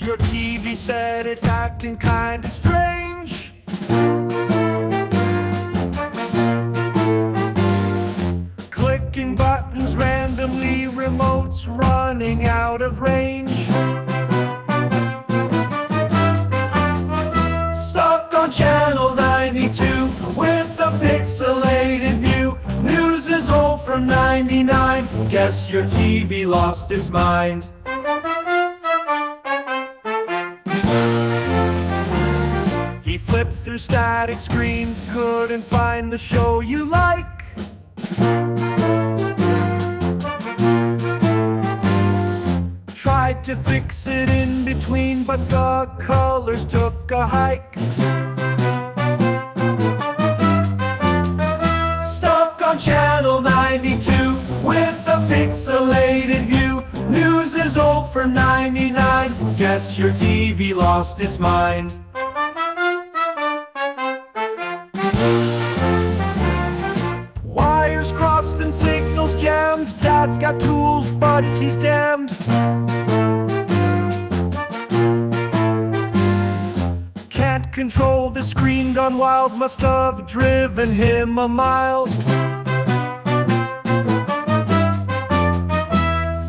Your TV said it's acting kinda strange. Clicking buttons randomly, remotes running out of range. Stuck on channel 92 with a pixelated view. News is old from 99. Guess your TV lost its mind. He flipped through static screens, couldn't find the show you like. Tried to fix it in between, but the colors took a hike. Stuck on channel 92 with a pixelated view. News is old for 99. Guess your TV lost its mind. Wires crossed and signals jammed. Dad's got tools, but he's damned. Can't control the screen, gone wild. Must have driven him a mile.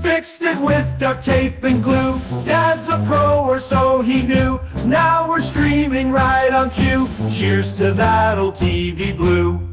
Fixed it with duct tape and glue. Dad's a pro, or so he knew. Now we're streaming right on cue. Cheers to that old TV blue.